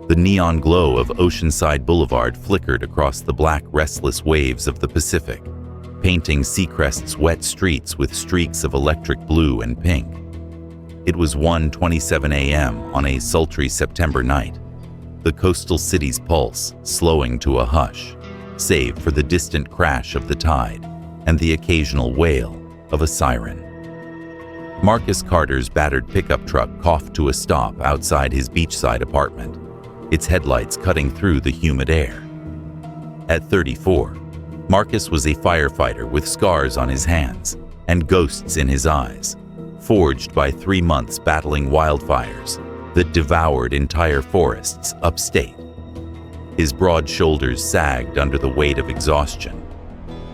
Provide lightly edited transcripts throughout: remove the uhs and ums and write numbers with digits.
The neon glow of Oceanside Boulevard flickered across the black, restless waves of the Pacific, painting Seacrest's wet streets with streaks of electric blue and pink. It was 1:27 a.m. on a sultry September night, the coastal city's pulse slowing to a hush, save for the distant crash of the tide and the occasional wail of a siren. Marcus Carter's battered pickup truck coughed to a stop outside his beachside apartment, its headlights cutting through the humid air. At 34, Marcus was a firefighter with scars on his hands and ghosts in his eyes, forged by 3 months battling wildfires that devoured entire forests upstate. His broad shoulders sagged under the weight of exhaustion,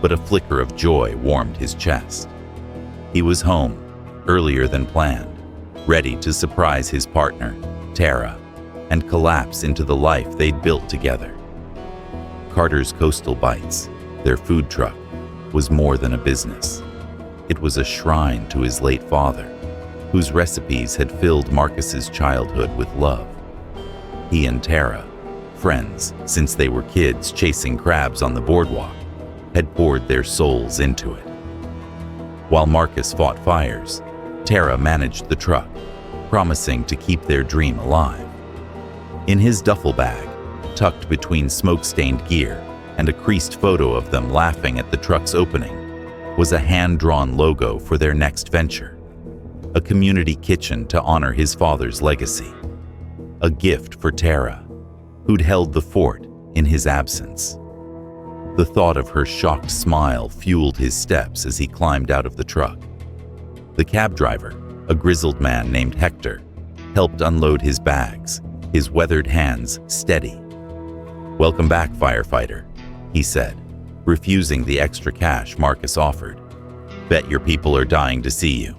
but a flicker of joy warmed his chest. He was home, earlier than planned, ready to surprise his partner, Tara, and collapse into the life they'd built together. Carter's Coastal Bites, their food truck, was more than a business. It was a shrine to his late father, whose recipes had filled Marcus's childhood with love. He and Tara, friends since they were kids chasing crabs on the boardwalk, had poured their souls into it. While Marcus fought fires, Tara managed the truck, promising to keep their dream alive. In his duffel bag, tucked between smoke-stained gear and a creased photo of them laughing at the truck's opening, was a hand-drawn logo for their next venture, a community kitchen to honor his father's legacy, a gift for Tara, who'd held the fort in his absence. The thought of her shocked smile fueled his steps as he climbed out of the truck. The cab driver, a grizzled man named Hector, helped unload his bags, his weathered hands steady. "Welcome back, firefighter," he said, refusing the extra cash Marcus offered. "Bet your people are dying to see you."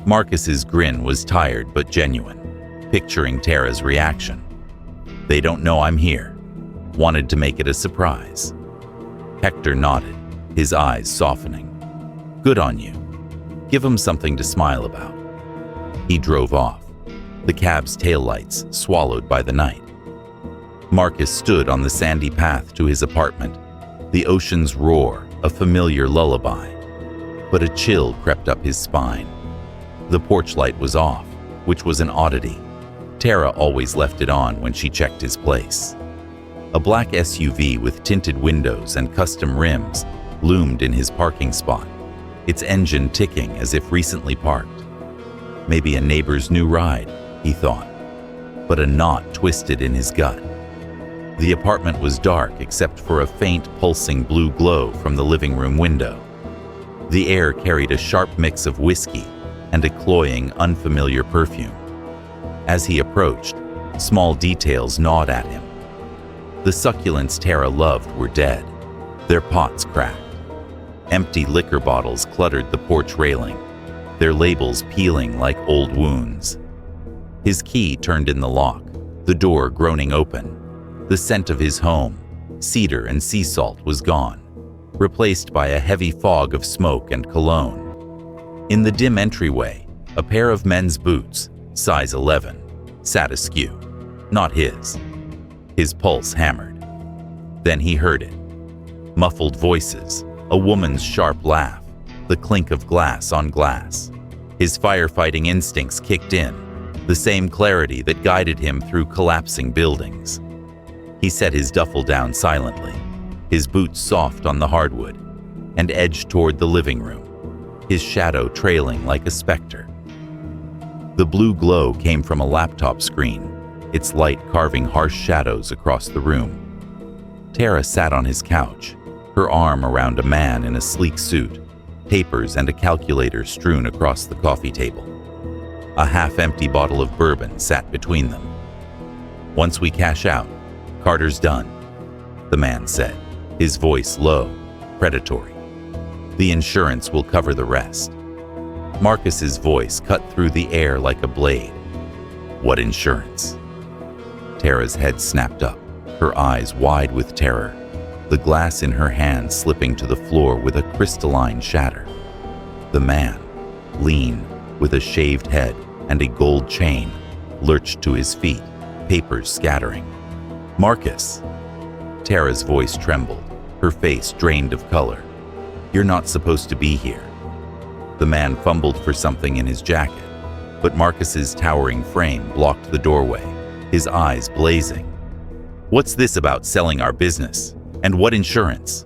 Marcus's grin was tired but genuine, picturing Tara's reaction. "They don't know I'm here. Wanted to make it a surprise." Hector nodded, his eyes softening. "Good on you. Give them something to smile about." He drove off, the cab's taillights swallowed by the night. Marcus stood on the sandy path to his apartment, the ocean's roar a familiar lullaby, but a chill crept up his spine. The porch light was off, which was an oddity. Tara always left it on when she checked his place. A black SUV with tinted windows and custom rims loomed in his parking spot, its engine ticking as if recently parked. Maybe a neighbor's new ride, he thought, but a knot twisted in his gut. The apartment was dark except for a faint, pulsing blue glow from the living room window. The air carried a sharp mix of whiskey and a cloying, unfamiliar perfume. As he approached, small details gnawed at him. The succulents Tara loved were dead, their pots cracked. Empty liquor bottles cluttered the porch railing, their labels peeling like old wounds. His key turned in the lock, the door groaning open. The scent of his home, cedar and sea salt, was gone, replaced by a heavy fog of smoke and cologne. In the dim entryway, a pair of men's boots, size 11, sat askew, not his. His pulse hammered. Then he heard it. Muffled voices, a woman's sharp laugh, the clink of glass on glass. His firefighting instincts kicked in, the same clarity that guided him through collapsing buildings. He set his duffel down silently, his boots soft on the hardwood, and edged toward the living room, his shadow trailing like a specter. The blue glow came from a laptop screen, its light carving harsh shadows across the room. Tara sat on his couch, her arm around a man in a sleek suit, papers and a calculator strewn across the coffee table. A half-empty bottle of bourbon sat between them. "Once we cash out, Carter's done," the man said, his voice low, predatory. "The insurance will cover the rest." Marcus's voice cut through the air like a blade. "What insurance?" Tara's head snapped up, her eyes wide with terror, the glass in her hand slipping to the floor with a crystalline shatter. The man, lean, with a shaved head and a gold chain, lurched to his feet, papers scattering. "Marcus!" Tara's voice trembled, her face drained of color. "You're not supposed to be here." The man fumbled for something in his jacket, but Marcus's towering frame blocked the doorway, his eyes blazing. "What's this about selling our business? And what insurance?"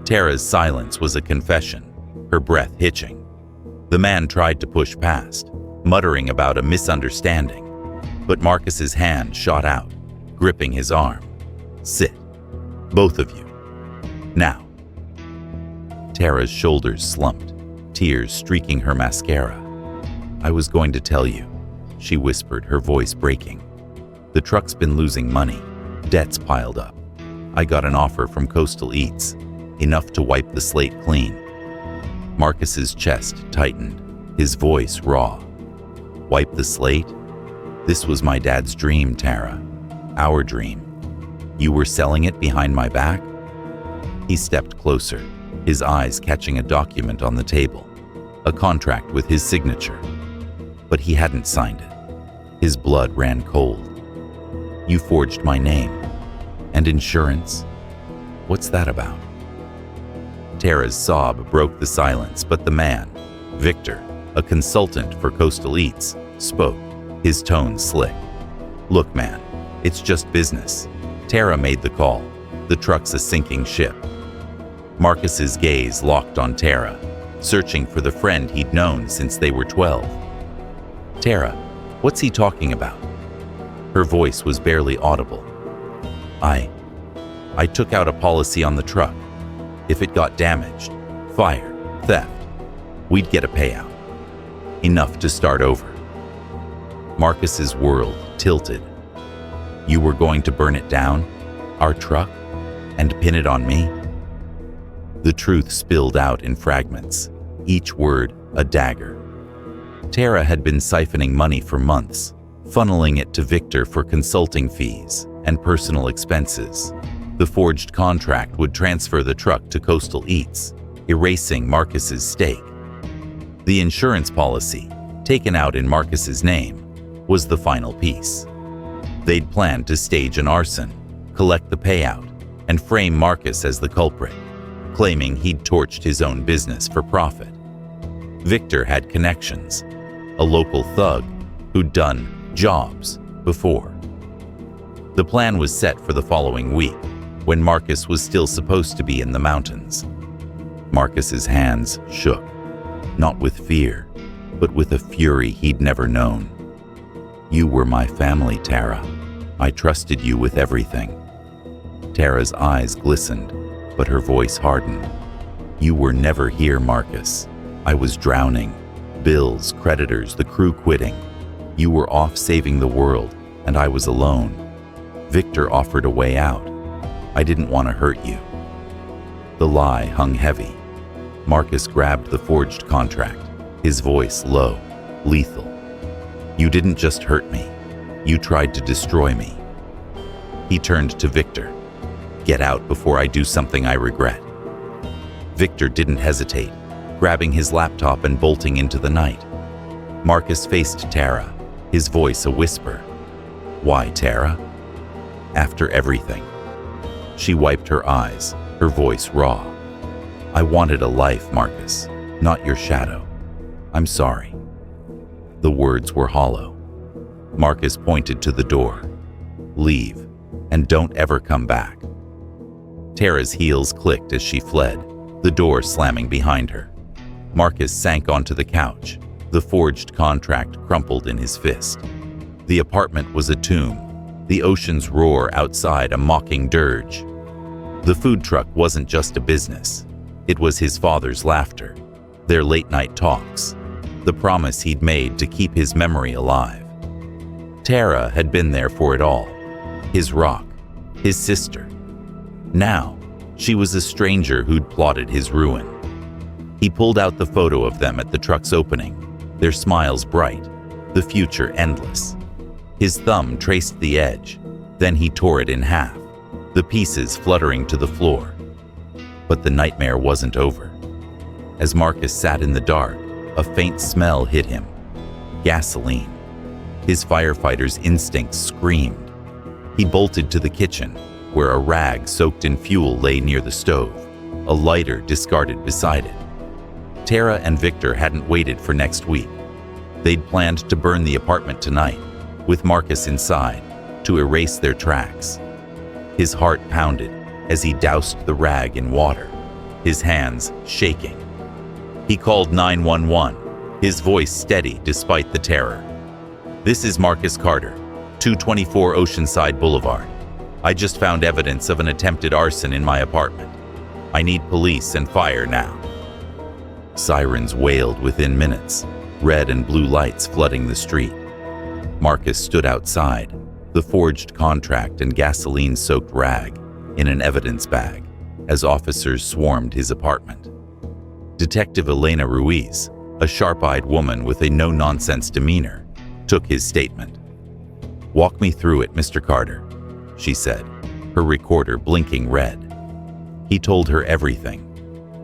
Tara's silence was a confession, her breath hitching. The man tried to push past, muttering about a misunderstanding, but Marcus's hand shot out, gripping his arm. "Sit. Both of you. Now." Tara's shoulders slumped, tears streaking her mascara. "I was going to tell you," she whispered, her voice breaking. "The truck's been losing money. Debts piled up. I got an offer from Coastal Eats, enough to wipe the slate clean." Marcus's chest tightened, his voice raw. "Wipe the slate? This was my dad's dream, Tara. Our dream. You were selling it behind my back?" He stepped closer, his eyes catching a document on the table, a contract with his signature. But he hadn't signed it. His blood ran cold. "You forged my name. And insurance? What's that about?" Tara's sob broke the silence, but the man, Victor, a consultant for Coastal Eats, spoke, his tone slick. "Look, man, it's just business. Tara made the call. The truck's a sinking ship." Marcus's gaze locked on Tara, searching for the friend he'd known since they were 12. "Tara, what's he talking about?" Her voice was barely audible. I took out a policy on the truck. If it got damaged, fire, theft, we'd get a payout. Enough to start over." Marcus's world tilted. "You were going to burn it down, our truck, and pin it on me?" The truth spilled out in fragments, each word a dagger. Tara had been siphoning money for months, funneling it to Victor for consulting fees and personal expenses. The forged contract would transfer the truck to Coastal Eats, erasing Marcus's stake. The insurance policy, taken out in Marcus's name, was the final piece. They'd planned to stage an arson, collect the payout, and frame Marcus as the culprit, claiming he'd torched his own business for profit. Victor had connections, a local thug who'd done jobs before. The plan was set for the following week, when Marcus was still supposed to be in the mountains. Marcus's hands shook, not with fear, but with a fury he'd never known. "You were my family, Tara. I trusted you with everything." Tara's eyes glistened, but her voice hardened. "You were never here, Marcus. I was drowning. Bills, creditors, the crew quitting. You were off saving the world, and I was alone. Victor offered a way out. I didn't want to hurt you." The lie hung heavy. Marcus grabbed the forged contract, his voice low, lethal. "You didn't just hurt me. You tried to destroy me." He turned to Victor. "Get out before I do something I regret." Victor didn't hesitate, grabbing his laptop and bolting into the night. Marcus faced Tara, his voice a whisper. "Why, Tara?" "After everything." She wiped her eyes, her voice raw. "I wanted a life, Marcus, not your shadow. I'm sorry." The words were hollow. Marcus pointed to the door. "Leave, and don't ever come back." Tara's heels clicked as she fled, the door slamming behind her. Marcus sank onto the couch, the forged contract crumpled in his fist. The apartment was a tomb, the ocean's roar outside a mocking dirge. The food truck wasn't just a business. It was his father's laughter, their late-night talks, the promise he'd made to keep his memory alive. Tara had been there for it all, his rock, his sister. Now, she was a stranger who'd plotted his ruin. He pulled out the photo of them at the truck's opening, their smiles bright, the future endless. His thumb traced the edge, then he tore it in half, the pieces fluttering to the floor. But the nightmare wasn't over. As Marcus sat in the dark, a faint smell hit him. Gasoline. His firefighter's instincts screamed. He bolted to the kitchen, where a rag soaked in fuel lay near the stove, a lighter discarded beside it. Tara and Victor hadn't waited for next week. They'd planned to burn the apartment tonight, with Marcus inside, to erase their tracks. His heart pounded as he doused the rag in water, his hands shaking. He called 911, his voice steady despite the terror. "This is Marcus Carter, 224 Oceanside Boulevard. I just found evidence of an attempted arson in my apartment. I need police and fire now." Sirens wailed within minutes, red and blue lights flooding the street. Marcus stood outside, the forged contract and gasoline-soaked rag in an evidence bag, as officers swarmed his apartment. Detective Elena Ruiz, a sharp-eyed woman with a no-nonsense demeanor, took his statement. "Walk me through it, Mr. Carter," she said, her recorder blinking red. He told her everything: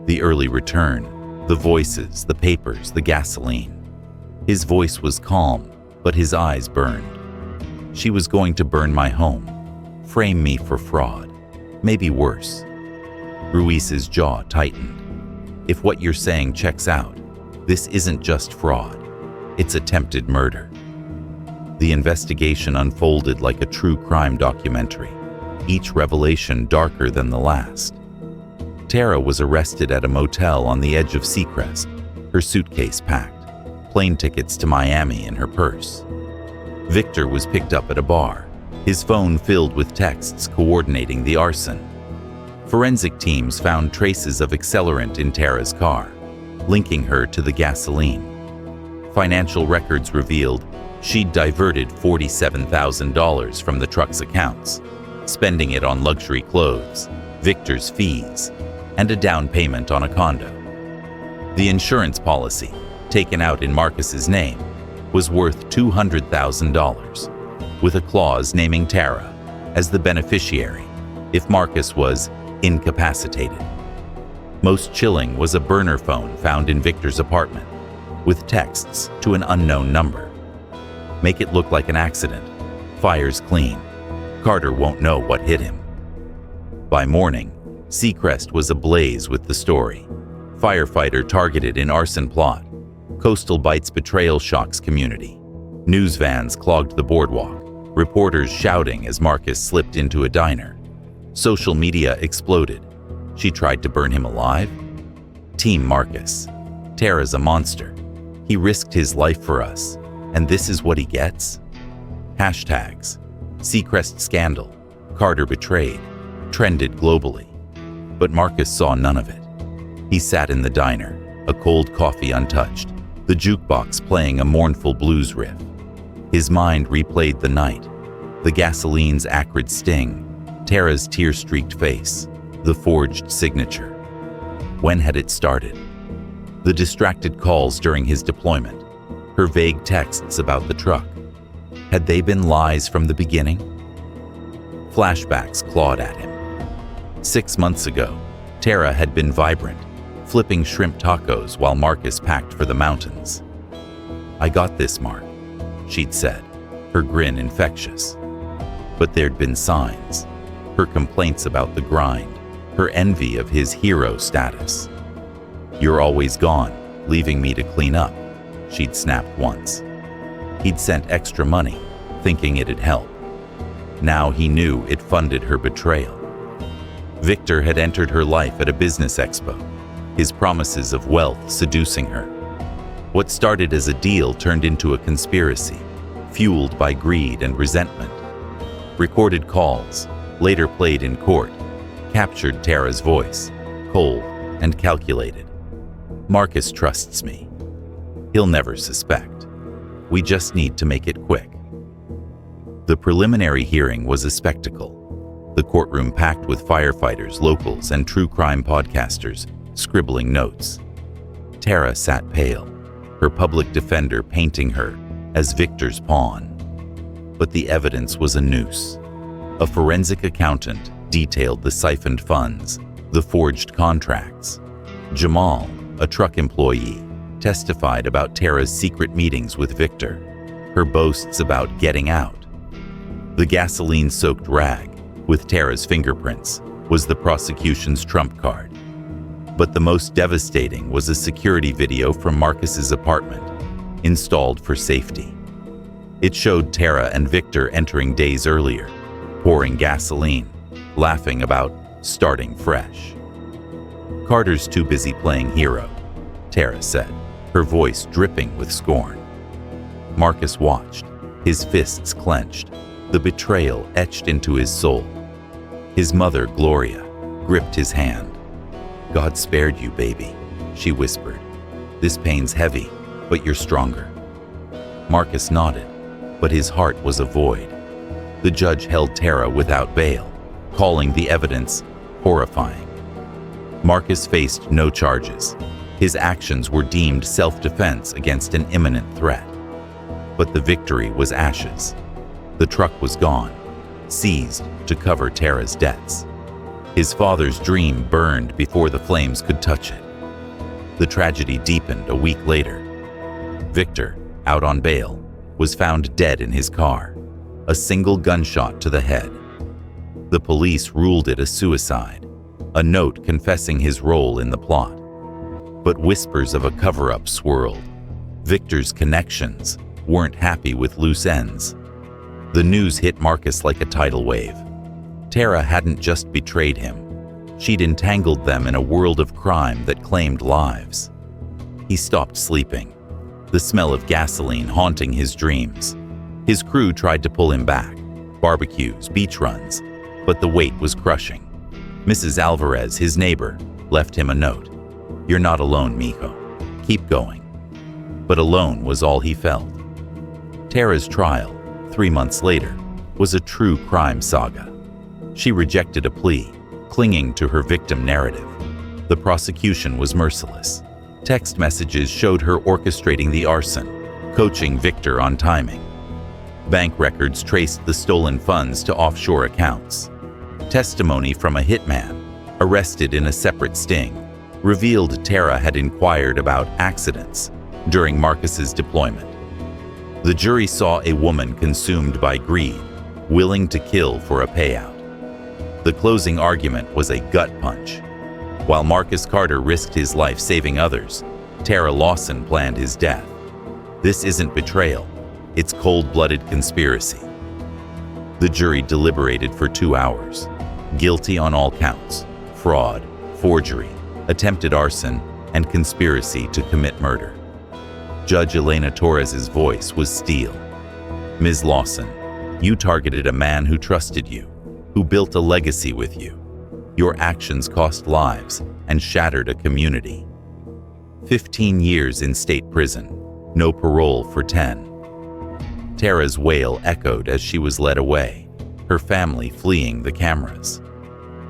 the early return, the voices, the papers, the gasoline. His voice was calm, but his eyes burned. "She was going to burn my home, frame me for fraud, maybe worse." Ruiz's jaw tightened. "If what you're saying checks out, this isn't just fraud, it's attempted murder." The investigation unfolded like a true crime documentary, each revelation darker than the last. Tara was arrested at a motel on the edge of Seacrest, her suitcase packed, plane tickets to Miami in her purse. Victor was picked up at a bar, his phone filled with texts coordinating the arson. Forensic teams found traces of accelerant in Tara's car, linking her to the gasoline. Financial records revealed she'd diverted $47,000 from the truck's accounts, spending it on luxury clothes, Victor's fees, and a down payment on a condo. The insurance policy, taken out in Marcus's name, was worth $200,000, with a clause naming Tara as the beneficiary if Marcus was incapacitated. Most chilling was a burner phone found in Victor's apartment, with texts to an unknown number. "Make it look like an accident. Fire's clean. Carter won't know what hit him." By morning, Seacrest was ablaze with the story. Firefighter targeted in arson plot. Coastal Bites Betrayal shocks community. News vans clogged the boardwalk, reporters shouting as Marcus slipped into a diner. Social media exploded. She tried to burn him alive? Team Marcus. Tara's a monster. He risked his life for us, and this is what he gets? Hashtags. Seacrest scandal. Carter betrayed. Trended globally. But Marcus saw none of it. He sat in the diner, a cold coffee untouched, the jukebox playing a mournful blues riff. His mind replayed the night, the gasoline's acrid sting, Tara's tear-streaked face, the forged signature. When had it started? The distracted calls during his deployment, her vague texts about the truck. Had they been lies from the beginning? Flashbacks clawed at him. 6 months ago, Tara had been vibrant, flipping shrimp tacos while Marcus packed for the mountains. "I got this, Mark," she'd said, her grin infectious. But there'd been signs, her complaints about the grind, her envy of his hero status. "You're always gone, leaving me to clean up," she'd snapped once. He'd sent extra money, thinking it'd help. Now he knew it funded her betrayal. Victor had entered her life at a business expo, his promises of wealth seducing her. What started as a deal turned into a conspiracy, fueled by greed and resentment. Recorded calls, later played in court, captured Tara's voice, cold and calculated. "Marcus trusts me. He'll never suspect. We just need to make it quick." The preliminary hearing was a spectacle. The courtroom packed with firefighters, locals, and true crime podcasters, scribbling notes. Tara sat pale, her public defender painting her as Victor's pawn. But the evidence was a noose. A forensic accountant detailed the siphoned funds, the forged contracts. Jamal, a truck employee, testified about Tara's secret meetings with Victor. her boasts about getting out. The gasoline-soaked rag, with Tara's fingerprints, was the prosecution's trump card. But the most devastating was a security video from Marcus's apartment, installed for safety. It showed Tara and Victor entering days earlier, pouring gasoline, laughing about starting fresh. "Carter's too busy playing hero," Tara said, her voice dripping with scorn. Marcus watched, his fists clenched, the betrayal etched into his soul. His mother, Gloria, gripped his hand. "God spared you, baby," she whispered. "This pain's heavy, but you're stronger." Marcus nodded, but his heart was a void. The judge held Tara without bail, calling the evidence horrifying. Marcus faced no charges. His actions were deemed self-defense against an imminent threat. But the victory was ashes. The truck was gone, seized to cover Tara's debts. His father's dream burned before the flames could touch it. The tragedy deepened a week later. Victor, out on bail, was found dead in his car, a single gunshot to the head. The police ruled it a suicide, a note confessing his role in the plot. But whispers of a cover-up swirled. Victor's connections weren't happy with loose ends. The news hit Marcus like a tidal wave. Tara hadn't just betrayed him. She'd entangled them in a world of crime that claimed lives. He stopped sleeping, the smell of gasoline haunting his dreams. His crew tried to pull him back, barbecues, beach runs, but the weight was crushing. Mrs. Alvarez, his neighbor, left him a note. "You're not alone, mijo. Keep going." But alone was all he felt. Tara's trial, 3 months later, was a true crime saga. She rejected a plea, clinging to her victim narrative. The prosecution was merciless. Text messages showed her orchestrating the arson, coaching Victor on timing. Bank records traced the stolen funds to offshore accounts. Testimony from a hitman, arrested in a separate sting, revealed Tara had inquired about accidents during Marcus's deployment. The jury saw a woman consumed by greed, willing to kill for a payout. The closing argument was a gut punch. While Marcus Carter risked his life saving others, Tara Lawson planned his death. This isn't betrayal, it's cold-blooded conspiracy. The jury deliberated for 2 hours. Guilty on all counts: fraud, forgery, attempted arson, and conspiracy to commit murder. Judge Elena Torres's voice was steel. "Ms. Lawson, you targeted a man who trusted you, who built a legacy with you. Your actions cost lives and shattered a community. 15 years in state prison, no parole for 10. Tara's wail echoed as she was led away, her family fleeing the cameras.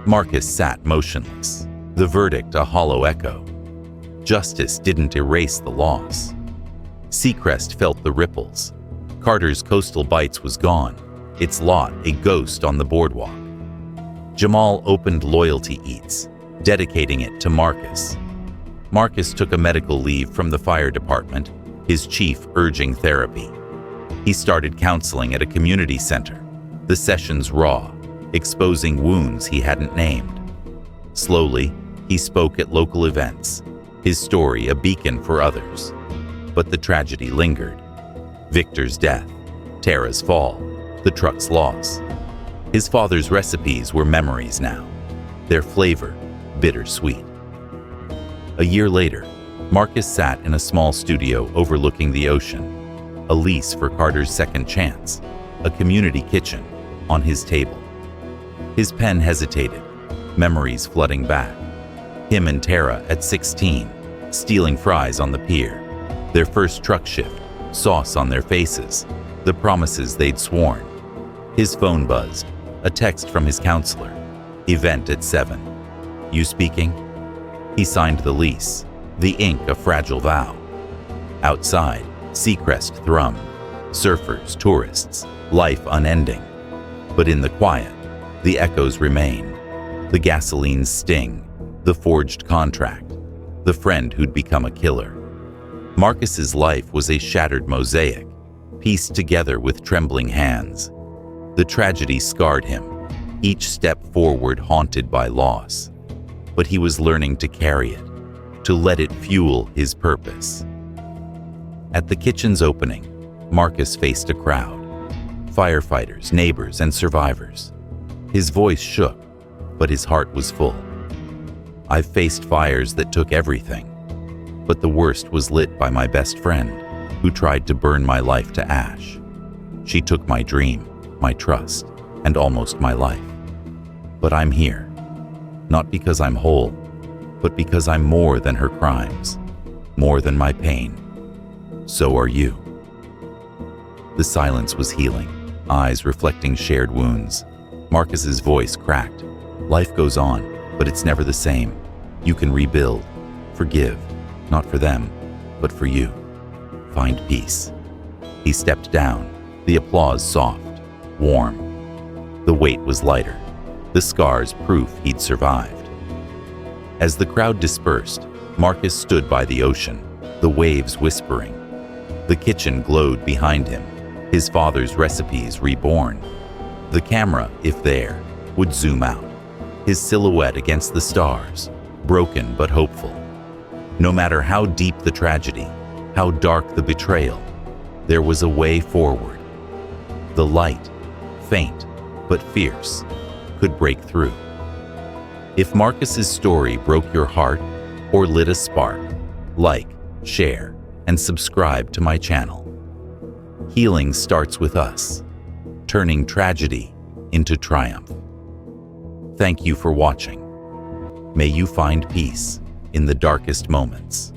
Marcus sat motionless, the verdict a hollow echo. Justice didn't erase the loss. Seacrest felt the ripples. Carter's Coastal Bites was gone, its lot a ghost on the boardwalk. Jamal opened Loyalty Eats, dedicating it to Marcus. Marcus took a medical leave from the fire department, his chief urging therapy. He started counseling at a community center, the sessions raw, exposing wounds he hadn't named. Slowly, he spoke at local events, his story a beacon for others. But the tragedy lingered. Victor's death, Tara's fall, the truck's loss. His father's recipes were memories now, their flavor bittersweet. A year later, Marcus sat in a small studio overlooking the ocean, a lease for Carter's second chance, a community kitchen, on his table. His pen hesitated, memories flooding back. Him and Tara at 16, stealing fries on the pier, their first truck shift, sauce on their faces, the promises they'd sworn. His phone buzzed, a text from his counselor. Event at 7. You speaking? He signed the lease, the ink a fragile vow. Outside, Seacrest thrummed. Surfers, tourists, life unending. But in the quiet, the echoes remained. The gasoline's sting, the forged contract, the friend who'd become a killer. Marcus's life was a shattered mosaic. pieced together with trembling hands. The tragedy scarred him, each step forward haunted by loss. But he was learning to carry it, to let it fuel his purpose. At the kitchen's opening, Marcus faced a crowd. Firefighters, neighbors, and survivors. His voice shook, but his heart was full. I've faced fires that took everything, but the worst was lit by my best friend, who tried to burn my life to ash. She took my dream, my trust, and almost my life. But I'm here, not because I'm whole, but because I'm more than her crimes, more than my pain. So are you. The silence was healing, eyes reflecting shared wounds. Marcus's voice cracked. Life goes on, but it's never the same. You can rebuild, forgive, not for them, but for you. Find peace. He stepped down, the applause soft, warm. The weight was lighter, the scars proof he'd survived. As the crowd dispersed, Marcus stood by the ocean, the waves whispering. The kitchen glowed behind him, his father's recipes reborn. The camera, if there, would zoom out, his silhouette against the stars, broken but hopeful. No matter how deep the tragedy, how dark the betrayal, there was a way forward. The light, faint but fierce, could break through. If Marcus's story broke your heart or lit a spark, like, share, and subscribe to my channel. Healing starts with us, turning tragedy into triumph. Thank you for watching. May you find peace in the darkest moments.